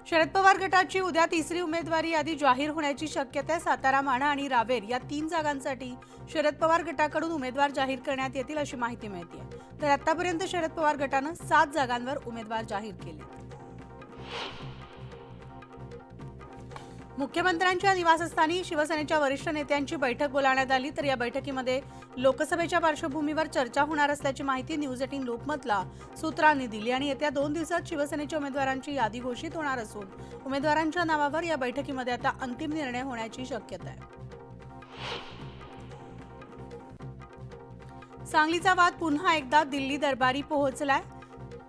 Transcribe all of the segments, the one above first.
शरद पवार गटाची उद्या तिसरी उमेदवारी यादी जाहीर होण्याची शक्यता आहे। सातारा, माढा आणि रावेर या 3 जागांसाठी शरद पवार गटाकडून उमेदवार जाहीर करण्यात येतील अशी माहिती मिळते आहे। तर आतापर्यंत शरद पवार गटाने 7 जागांवर उमेदवार जाहीर केले। मुख्यमंत्र्यांच्या निवासस्थानी शिवसेनेच्या वरिष्ठ नेत्यांची बैठक बोलावण्यात आली। तर या बैठकीमध्ये लोकसभेच्या पार्श्वभूमीवर चर्चा होणार असल्याची माहिती न्यूज 18 लोकमतला सूत्रांनी दिली आणि येत्या 2 दिवसात शिवसेनेच्या उमेदवारांची यादी घोषित होणार असून उमेदवारांच्या नावावर या बैठकीमध्ये आता अंतिम निर्णय होण्याची शक्यता आहे। सांगलीचा वाद पुन्हा एकदा दिल्ली दरबारी पोहोचलाय।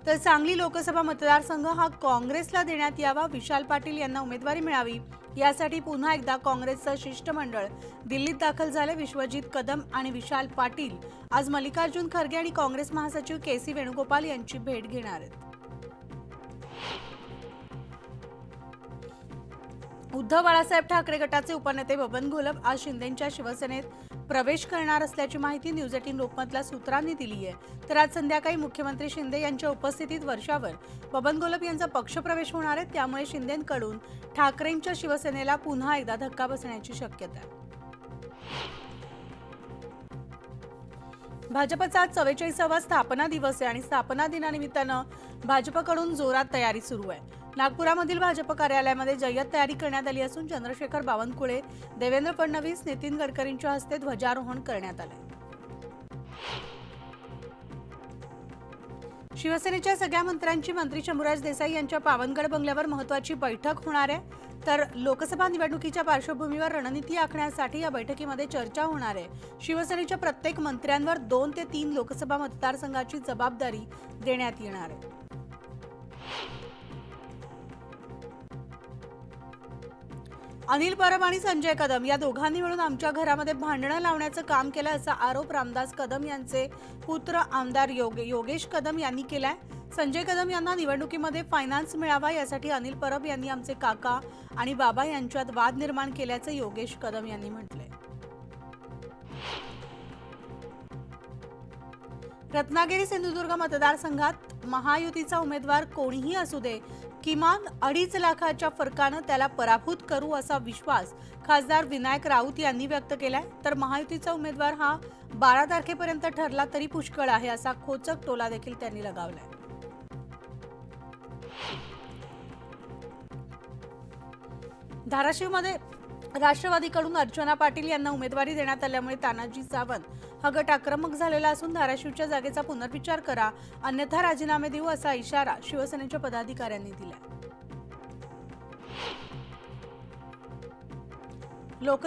तर सांगली लोकसभा मतदारसंघ हा काँग्रेसला देण्यात यावा, विशाल पाटील यांना उमेदवारी मिळावी यासाठी पुन्हा एकदा काँग्रेसचं शिष्टमंडळ दिल्लीत दाखल झाले। विश्वजित कदम आणि विशाल पाटील आज मल्लिकार्जुन खरगे आणि काँग्रेस महासचिव के.सी. वेणुगोपाल यांची भेट घेणार आहेत। उद्धव बाळासाहेब ठाकरे गटाचे उपनेते बबन घोलप आज शिंदेंच्या शिवसेनेत प्रवेश करणार असल्याची माहिती न्यूज 18 लोकमतला सूत्रांनी दिली आहे। तर आज संध्याकाळी मुख्यमंत्री शिंदे यांच्या उपस्थितीत वर्षावर बबन घोलप यांचा पक्षप्रवेश होणार आहे। त्यामुळे शिंदेंकडून ठाकरेंच्या शिवसेनेला पुन्हा एकदा धक्का बसण्याची शक्यता आहे। भाजपचा 44वा स्थापना दिवस आहे आणि स्थापना दिनानिमित्तानं भाजपकडून जोरात तयारी सुरू आहे। नागपुरामधील भाजप कार्यालयामध्ये जय्यत तयारी करण्यात आली असून चंद्रशेखर बावनकुळे, देवेंद्र फडणवीस, नितीन गडकरींच्या हस्ते ध्वजारोहण करण्यात आले। शिवसेनेच्या सगळ्या मंत्र्यांची मंत्री शंभूराज देसाई यांच्या पावनगड बंगल्यावर महत्त्वाची बैठक होणार आहे। तर लोकसभा निवडणुकीच्या पार्श्वभूमीवर रणनीती आखण्यासाठी या बैठकीमध्ये चर्चा होणार आहे। शिवसेनेच्या प्रत्येक मंत्र्यांवर 2 ते 3 लोकसभा मतदारसंघाची जबाबदारी देण्यात येणार आहे। अनिल परब आणि संजय कदम या दोघांनी मिळून आमच्या घरामध्ये भांडणं लावण्याचं काम केलं असा आरोप रामदास कदम यांचे पुत्र आमदार योगेश कदम यांनी केलाय। संजय कदम यांना निवडणुकीमध्ये फायनान्स मिळावा यासाठी अनिल परब यांनी आमचे काका आणि बाबा यांच्यात वाद निर्माण केल्याचं योगेश कदम यांनी म्हटलंय। रत्नागिरी सिंधुदुर्ग मतदारसंघात महायुतीचा उमेदवार कोणीही असू दे, किमान 2.5 लाखाच्या फरकानं त्याला पराभूत करू असा विश्वास खासदार विनायक राऊत यांनी व्यक्त केलाय। तर महायुतीचा उमेदवार हा 12 तारखेपर्यंत ठरला तरी पुष्कळ आहे असा खोचक टोला देखील त्यांनी लगावलाय। धाराशिवमध्ये राष्ट्रवादीकडून अर्चना पाटील यांना उमेदवारी देण्यात आल्यामुळे तानाजी सावंत हा गट आक्रमक झालेला असून धाराशिवच्या जागेचा पुनर्विचार करा, अन्यथा राजीनामे देऊ असा इशारा शिवसेनेच्या पदाधिकाऱ्यांनी दिला।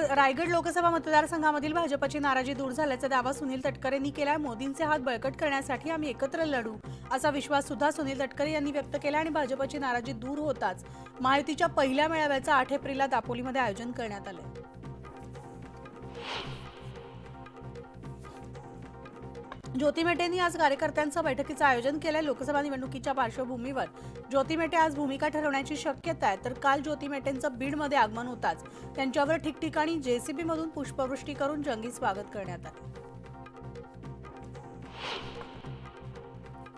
रायगड लोकसभा मतदारसंघामधील भाजपची नाराजी दूर झाल्याचा दावा सुनील तटकरे यांनी केला। मोदींचे हात बळकट करण्यासाठी आम्ही एकत्र लढू असा विश्वास सुद्धा सुनील तटकरे यांनी व्यक्त केला आणि भाजपची नाराजी दूर होताच महायुतीच्या पहिल्या मेळाव्याचं 8 एप्रिलला दापोलीमध्ये आयोजन करण्यात आले। ज्योती मेटेंनी आज कार्यकर्त्यांच्या बैठकीचं आयोजन केलंय। लोकसभा निवडणुकीच्या पार्श्वभूमीवर ज्योती मेटे आज भूमिका ठरवण्याची शक्यता आहे। तर काल ज्योती मेटेंचं बीडमध्ये आगमन होताच त्यांच्यावर ठिकठिकाणी जेसीबी मधून पुष्पवृष्टी करून जंगी स्वागत करण्यात आले।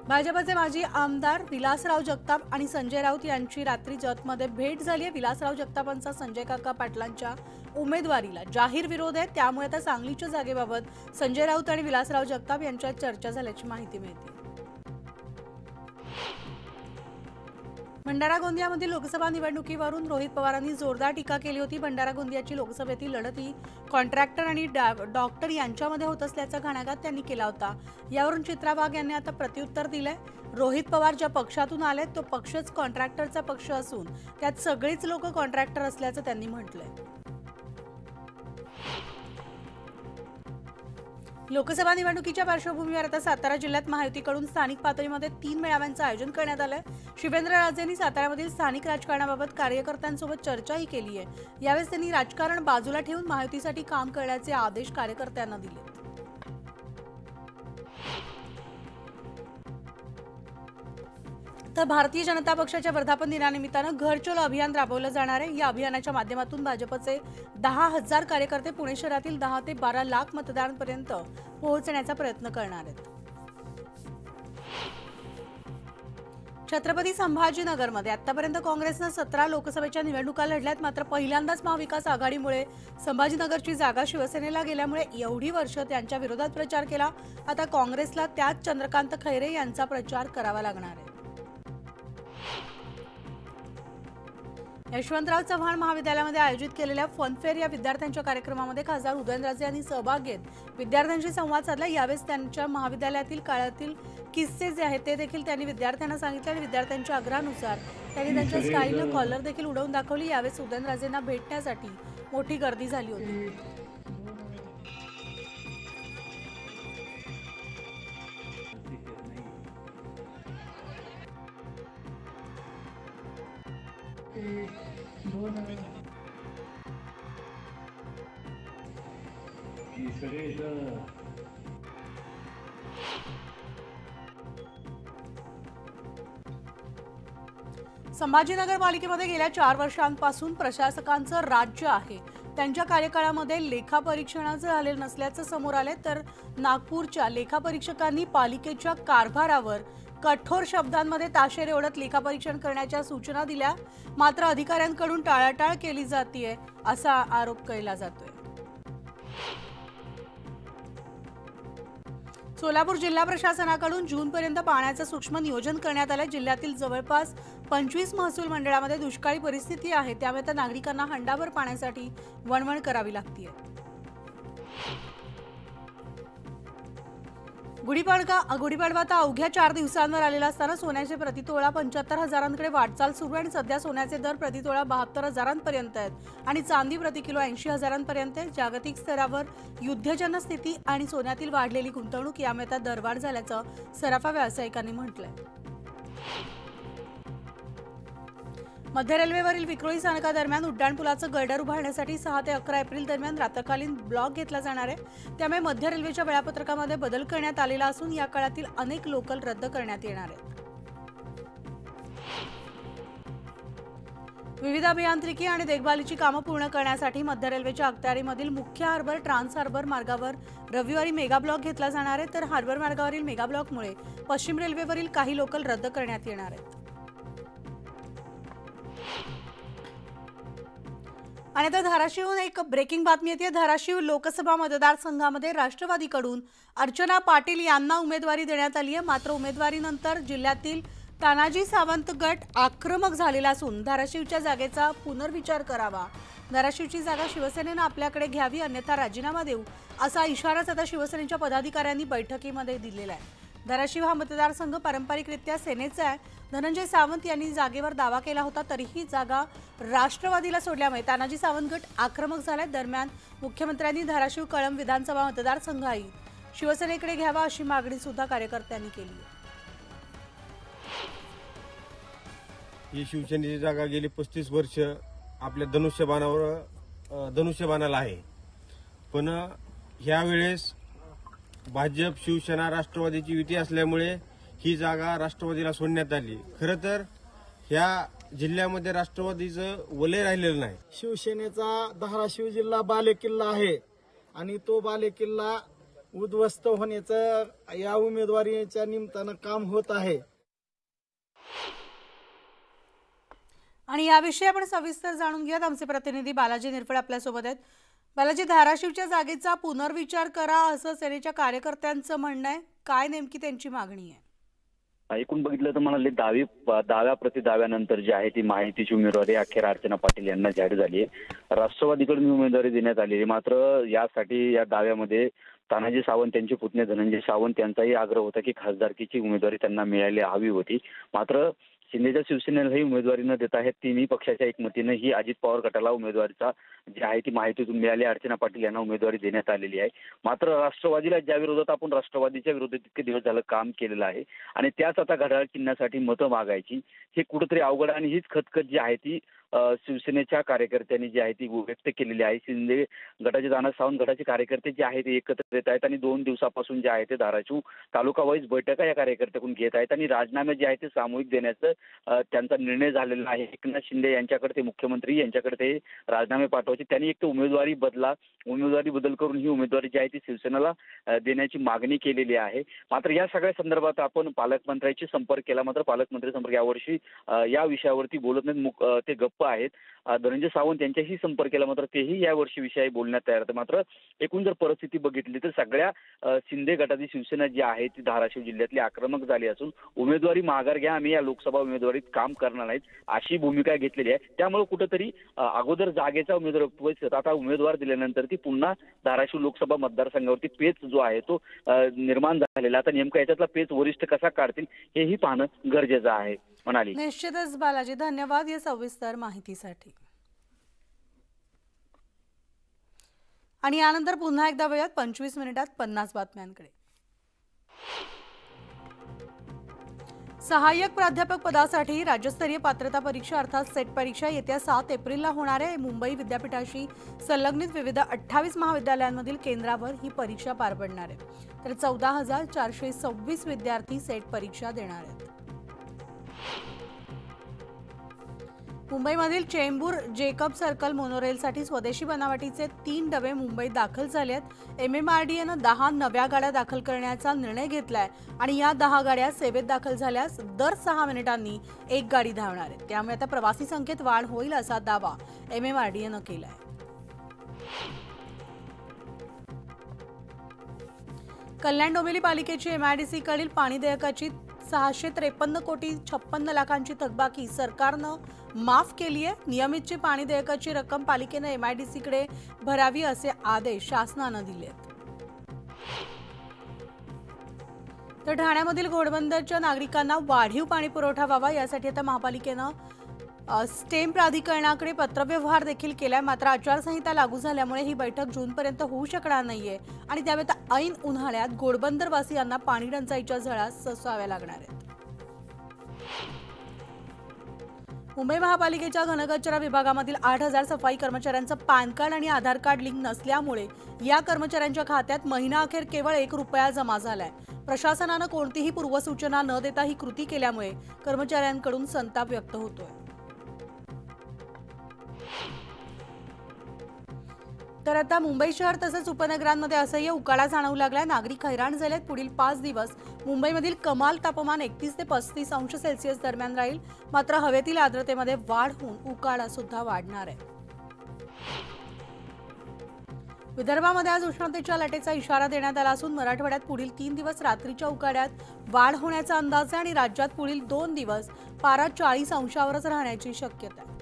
भाजपचे माजी आमदार विलासराव जगताप आणि संजय राऊत यांची रात्री जतमध्ये भेट झाली आहे। विलासराव जगतापांचा संजय काका पाटलांच्या उमेदवारीला जाहीर विरोध आहे, त्यामुळे आता सांगलीच्या जागेबाबत संजय राऊत आणि विलासराव जगताप यांच्यात चर्चा झाल्याची माहिती मिळते। भंडारा गोंदियामधील लोकसभा निवडणुकीवरून रोहित पवारांनी जोरदार टीका केली होती। भंडारा गोंदियाची लोकसभेतील लढत ही कॉन्ट्रॅक्टर आणि डॉक्टर यांच्यामध्ये होत असल्याचा घणाघात त्यांनी केला होता। यावरून चित्रा वाघ यांनी आता प्रत्युत्तर दिलंय। रोहित पवार ज्या पक्षातून आले तो पक्षच कॉन्ट्रॅक्टरचा पक्ष असून त्यात सगळीच लोक कॉन्ट्रॅक्टर असल्याचं त्यांनी म्हटलंय। लोकसभा निवडणुकीच्या पार्श्वभूमीवर आता सातारा जिल्ह्यात महायुतीकडून स्थानिक पातळीमध्ये 3 मेळाव्यांचं आयोजन करण्यात आलंय। शिवेंद्रराजेंनी साताऱ्यामधील स्थानिक राजकारणाबाबत कार्यकर्त्यांसोबत चर्चाही केली आहे। यावेळी त्यांनी राजकारण बाजूला ठेवून महायुतीसाठी काम करण्याचे आदेश कार्यकर्त्यांना दिले। तर भारतीय जनता पक्षाच्या वर्धापन दिनानिमित्तानं घर चलो अभियान राबवलं जाणार आहे। या अभियानाच्या माध्यमातून भाजपचे 10,000 कार्यकर्ते पुणे शहरातील 10 ते 12 लाख मतदारांपर्यंत पोहोचण्याचा प्रयत्न करणार आहेत। छत्रपती संभाजीनगरमध्ये आतापर्यंत काँग्रेसनं 17 लोकसभेच्या निवडणुका लढल्यात. मात्र पहिल्यांदाच महाविकास आघाडीमुळे संभाजीनगरची जागा शिवसेनेला गेल्यामुळे एवढी वर्ष त्यांच्या विरोधात प्रचार केला. आता काँग्रेसला त्याच चंद्रकांत खैरे यांचा प्रचार करावा लागणार आहे. यशवंतराव चव्हाण महाविद्यालयामध्ये आयोजित केलेल्या फनफेअर या विद्यार्थ्यांच्या कार्यक्रमामध्ये खासदार उदयनराजे यांनी सहभाग घेत विद्यार्थ्यांशी संवाद साधला. यावेळेस त्यांच्या महाविद्यालयातील काळातील किस्से जे आहेत ते देखील त्यांनी विद्यार्थ्यांना सांगितले आणि विद्यार्थ्यांच्या आग्रहानुसार त्यांनी त्यांच्या स्टाईलनं कॉलर देखील उडवून दाखवली. यावेळेस उदयनराजेंना भेटण्यासाठी मोठी गर्दी झाली होती. संभाजीनगर पालिकेमध्ये गेल्या 4 वर्षांपासून प्रशासकांचं राज्य आहे. त्यांच्या कार्यकाळामध्ये लेखापरीक्षणाचं झालेलं नसल्याचं समोर आले. तर नागपूरच्या लेखापरीक्षकांनी पालिकेच्या कारभारावर कठोर शब्दांमध्ये ताशेरे ओढत लेखापरीक्षण करण्याच्या सूचना दिल्या. मात्र अधिकाऱ्यांकडून टाळाटाळ केली जाते असा आरोप केला जातोय. सोलापूर जिल्हा प्रशासनाकडून जूनपर्यंत पाण्याचं सूक्ष्म नियोजन करण्यात आलं. जिल्ह्यातील जवळपास 25 महसूल मंडळामध्ये दुष्काळी परिस्थिती आहे. त्यामुळे तर नागरिकांना हंडाभर पाण्यासाठी वणवण करावी लागते. गुढीपाडवा आता अवघ्या 4 दिवसांवर आलेला असताना सोन्याचे प्रतितोळा 75,000 वाटचाल सुरू आहे आणि सध्या सोन्याचे दर प्रतितोळा 72,000 आहेत आणि चांदी प्रति किलो 80,000 जागतिक स्तरावर युद्धजन्य स्थिती आणि सोन्यातील वाढलेली गुंतवणूक यामुळे आता दरवाढ झाल्याचं सराफा व्यावसायिकांनी म्हटलंय. मध्य रेल्वेवरील विक्रोळी स्थानकादरम्यान उड्डाणपुलाचं गर्डर उभारण्यासाठी 6 ते 11 एप्रिल दरम्यान रात्रकालीन ब्लॉक घेतला जाणार आहे. त्यामुळे मध्य रेल्वेच्या वेळापत्रकामध्ये बदल करण्यात आलेला असून या काळातील अनेक लोकल रद्द करण्यात येणार आहेत. विविध अभियांत्रिकी आणि देखभालीची कामं पूर्ण करण्यासाठी मध्य रेल्वेच्या अखत्यारीमधील मुख्य हार्बर ट्रान्स हार्बर मार्गावर रविवारी मेगा ब्लॉक घेतला जाणार आहे. तर हार्बर मार्गावरील मेगा ब्लॉकमुळे पश्चिम रेल्वेवरील काही लोकल रद्द करण्यात येणार आहेत. आणि आता धाराशिवहून एक ब्रेकिंग बातमी येते. धाराशिव लोकसभा मतदारसंघामध्ये राष्ट्रवादीकडून अर्चना पाटील यांना उमेदवारी देण्यात आली आहे. मात्र उमेदवारीनंतर जिल्ह्यातील तानाजी सावंत गट आक्रमक झालेला असून धाराशिवच्या जागेचा पुनर्विचार करावा. धाराशिवची जागा शिवसेनेनं आपल्याकडे घ्यावी अन्यथा राजीनामा देऊ असा इशाराच आता शिवसेनेच्या पदाधिकाऱ्यांनी बैठकीमध्ये दिलेला आहे. धाराशिव हा मतदारसंघ पारंपरिकरित्या सेनेचा आहे. धनंजय सावंत यांनी जागेवर दावा केला होता तरीही जागा राष्ट्रवादीला सोडल्यामुळे तानाजी सावंत गट आक्रमक झालाय. दरम्यान मुख्यमंत्र्यांनी धाराशिव कळंब विधानसभा मतदारसंघही शिवसेनेकडे घ्यावा अशी मागणी सुद्धा कार्यकर्त्यांनी केली. ही शिवसेनेची जागा गेली 35 वर्ष आपल्या धनुष्यबाणाला आहे. पण ह्यावेळेस भाजप शिवसेना राष्ट्रवादीची युती असल्यामुळे ही जागा राष्ट्रवादीला सोडण्यात आली. खरं तर ह्या जिल्ह्यामध्ये राष्ट्रवादीचं वलय राहिलेलं नाही. शिवसेनेचा धाराशिव जिल्हा बालेकिल्ला आहे आणि तो बालेकिल्ला उद्ध्वस्त होण्याचं या उमेदवारीच्या निमित्तानं काम होत आहे. आणि याविषयी आपण सविस्तर जाणून घेऊयात. आमचे प्रतिनिधी बालाजी निरफळ आपल्यासोबत आहेत. बालाजी, धाराशिवच्या जागेचा पुनर्विचार करा असं सेनेच्या कार्यकर्त्यांचं म्हणणं आहे. काय नेमकी त्यांची मागणी आहे? एकूण बघितलं तर म्हणाले दाव्या प्रति दाव्यानंतर जी आहे ती माहितीची उमेदवारी अखेर अर्चना पाटील यांना जाहीर झाली आहे. राष्ट्रवादीकडून उमेदवारी देण्यात आलेली. मात्र यासाठी या दाव्यामध्ये तानाजी सावंत यांचे पुतणे धनंजय सावंत यांचाही आग्रह होता की खासदारकीची उमेदवारी त्यांना मिळायला हवी होती. मात्र शिंदेच्या शिवसेनेला ही उमेदवारी न देता आहेत तिन्ही पक्षाच्या एकमतीनं ही अजित पवार गटाला उमेदवारीचा जी आहे ती माहितीतून मिळाली. अर्चना पाटील यांना उमेदवारी देण्यात आलेली आहे. मात्र राष्ट्रवादीला ज्या विरोधात आपण राष्ट्रवादीच्या विरोधात इतके दिवस झालं काम केलेलं आहे आणि त्याच आता घड्याळ चिन्हासाठी मतं मागायची हे कुठेतरी अवघड आणि हीच खतखत जी आहे ती शिवसेनेच्या कार्यकर्त्यांनी जी आहे ती व्यक्त केलेली आहे. शिंदे गटाचे तानाजी सावंत गटाचे कार्यकर्ते जे आहेत ते एकत्र येत आहेत आणि 2 दिवसापासून जे आहे ते धाराशिव तालुका वाईज बैठका या कार्यकर्त्याकडून घेत आहेत आणि राजीनामे जे आहे ते सामूहिक देण्याचं त्यांचा निर्णय झालेला आहे. एकनाथ शिंदे यांच्याकडे ते मुख्यमंत्री यांच्याकडे ते राजीनामे पाठवायचे. त्यांनी एक तर उमेदवारी बदल करून ही उमेदवारी जी आहे ती शिवसेनेला देण्याची मागणी केलेली आहे. मात्र या सगळ्या संदर्भात आपण पालकमंत्र्यांशी संपर्क केला, मात्र पालकमंत्री संपर्क यावर्षी या विषयावरती बोलत नाहीत, ते गप्प आहेत. धनंजय सावंत यांच्याशी संपर्क केला, मात्र तेही यावर्षी विषय बोलण्यात तयार आहेत. मात्र एकूण जर परिस्थिती बघितली तर सगळ्या शिंदे गटाची शिवसेना जी आहे ती धाराशिव जिल्ह्यातली आक्रमक झाली असून उमेदवारी माघार घ्या, आम्ही या लोकसभा उमेदवारीत काम करणार नाहीत अशी भूमिका घेतलेली आहे. त्यामुळे कुठेतरी अगोदर जागेचा उमेदवार आता उमेदवार दिल्यानंतर ती पुन्हा धाराशिव लोकसभा मतदारसंघावरती पेच जो आहे तो निर्माण झालेला. आता नेमका याच्यातला पेच वरिष्ठ कसा काढतील हेही पाहणं गरजेचं आहे म्हणाली. निश्चितच बालाजी, धन्यवाद या सविस्तर माहितीसाठी. आणि यानंतर पुन्हा एकदा वेळात 25 मिनिटात 50 बातम्यांकडे. सहाय्यक प्राध्यापक पदासाठी राज्यस्तरीय पात्रता परीक्षा अर्थात सेट परीक्षा येत्या 7 एप्रिलला होणार आहे. मुंबई विद्यापीठाशी संलग्नित विविध 28 महाविद्यालयांमधील केंद्रावर ही परीक्षा पार पडणार आहे. तर 14,426 विद्यार्थी सेट परीक्षा देणार आहेत. मुंबईमधील चेंबूर जेकब सर्कल मोनोरेलसाठी स्वदेशी बनावटीचे 3 डबे मुंबईत दाखल झाले आहेत. MMRDAनं 10 नव्या गाड्या दाखल करण्याचा निर्णय घेतलाय आणि या 10 गाड्या सेवेत दाखल झाल्यास दर 6 मिनिटांनी एक गाडी धावणार आहे. त्यामुळे आता प्रवासी संख्येत वाढ होईल असा दावा MMRDAनं केलाय. कल्याण डोंबिवली पालिकेची MIDC कडील पाणी देयकाची 653 कोटी 56 लाखांची थकबाकी सरकारनं माफ केली आहे. नियमितची पाणी देयकाची रक्कम पालिकेनं MIDC कडे भरावी असे आदेश शासनानं दिले. तर ठाण्यामधील घोडबंदरच्या नागरिकांना वाढीव पाणी पुरवठा व्हावा यासाठी आता महापालिकेनं स्टेम प्राधिकरणाकडे पत्रव्यवहार देखील केलाय. मात्र आचारसंहिता लागू झाल्यामुळे ही बैठक जूनपर्यंत होऊ शकणार नाहीये आणि त्यामुळे आता ऐन उन्हाळ्यात घोडबंदरवासियांना पाणी टंचाईच्या झळा सोसाव्या लागणार आहेत. मुंबई महापालिकेच्या घनकचरा विभागामधील 8,000 सफाई कर्मचाऱ्यांचं पॅन कार्ड आणि आधार कार्ड लिंक नसल्यामुळे या कर्मचाऱ्यांच्या खात्यात महिनाअखेर केवळ ₹1 जमा झालाय. प्रशासनानं कोणतीही पूर्वसूचना न देता ही कृती केल्यामुळे कर्मचाऱ्यांकडून संताप व्यक्त होतोय. तर आता मुंबई शहर तसंच उपनगरांमध्ये असह्य उकाडा जाणवू लागलाय. नागरिक हैराण झालेत. पुढील 5 दिवस मुंबईमधील कमाल तापमान 31 ते 35 अंश सेल्सिअस दरम्यान राहील. मात्र हवेतील आर्द्रतेमध्ये वाढ होऊन उकाडा सुद्धा वाढणार आहे. विदर्भामध्ये आज उष्णतेच्या लाटेचा इशारा देण्यात आला असून मराठवाड्यात पुढील 3 दिवस रात्रीच्या उकाड्यात वाढ होण्याचा अंदाज आहे आणि राज्यात पुढील 2 दिवस पारा 40 अंशावरच राहण्याची शक्यता आहे.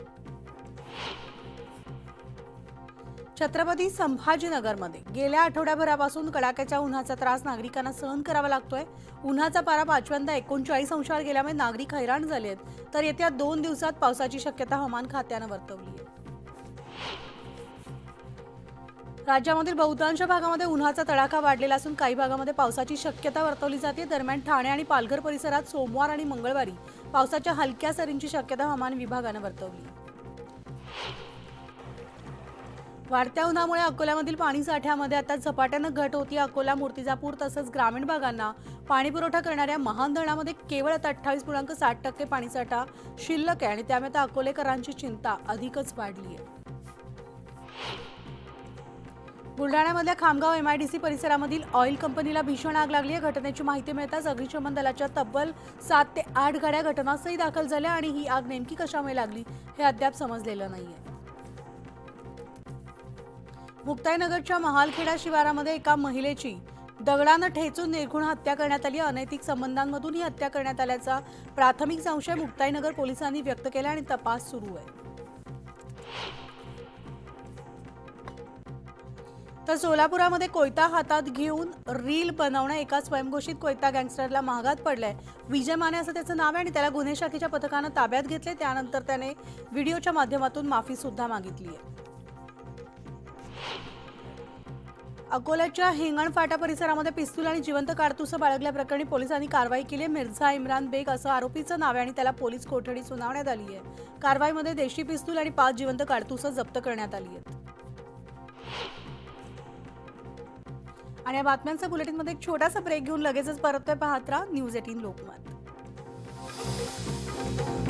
छत्रपती संभाजीनगरमध्ये गेल्या आठवड्याभरापासून कडाक्याच्या उन्हाचा त्रास नागरिकांना सहन करावा लागतोय. उन्हाचा पारा 5व्यांदा 39 अंशावर गेल्यामुळे नागरिक हैराण झाले आहेत. तर येत्या 2 दिवसात पावसाची शक्यता हवामान खात्यानं वर्तवली आहे. राज्यामधील बहुतांश भागामध्ये उन्हाचा तडाखा वाढलेला असून काही भागामध्ये पावसाची शक्यता वर्तवली जाते. दरम्यान ठाणे आणि पालघर परिसरात सोमवार आणि मंगळवारी पावसाच्या हलक्या सरींची शक्यता हवामान विभागानं वर्तवली. वाढत्या उन्हामुळे अकोल्यामधील पाणी साठ्यामध्ये आता झपाट्यानं घट होती. अकोला, मूर्तिजापूर तसंच ग्रामीण भागांना पाणी पुरवठा करणाऱ्या महान धरणामध्ये केवळ आता 28.60% पाणीसाठा शिल्लक आहे आणि त्यामुळे आता अकोलेकरांची चिंता अधिकच वाढली आहे. बुलढाण्यामधल्या खामगाव MIDC परिसरामधील ऑइल कंपनीला भीषण आग लागली आहे. घटनेची माहिती मिळताच अग्निशमन दलाच्या तब्बल 7 ते 8 गाड्या घटनास्थळी दाखल झाल्या आणि ही आग नेमकी कशामुळे लागली हे अद्याप समजलेलं नाहीये. मुक्ताईनगरच्या महालखेडा शिवारामध्ये एका महिलेची दगडानं ठेचून निर्घृण हत्या करण्यात आली. अनैतिक संबंधांमधून ही हत्या करण्यात आल्याचा प्राथमिक संशय मुक्ताईनगर पोलिसांनी व्यक्त केला आणि तपास सुरू आहे. तर सोलापुरामध्ये कोयता हातात घेऊन रील बनवणं एका स्वयंघोषित कोयता गँगस्टरला महागात पडलंय. विजय माने असं त्याचं नाव आहे आणि त्याला गुन्हे शाखेच्या पथकानं ताब्यात घेतले. त्यानंतर त्याने व्हिडिओच्या माध्यमातून माफी सुद्धा मागितली आहे. अकोल्याच्या हिंगणफाटा परिसरामध्ये पिस्तूल आणि जिवंत काडतुसं बाळगल्याप्रकरणी पोलिसांनी कारवाई केली. मिर्झा इम्रान बेग असं आरोपीचं नाव आहे आणि त्याला पोलीस कोठडी सुनावण्यात आली आहे. कारवाईमध्ये देशी पिस्तूल आणि 5 जिवंत काडतुसं जप्त करण्यात आली आहेत. आणि या बातम्यांच्या बुलेटिनमध्ये एक छोटासा ब्रेक घेऊन लगेचच परततोय. पाहत राहा न्यूज 18 लोकमत. आहे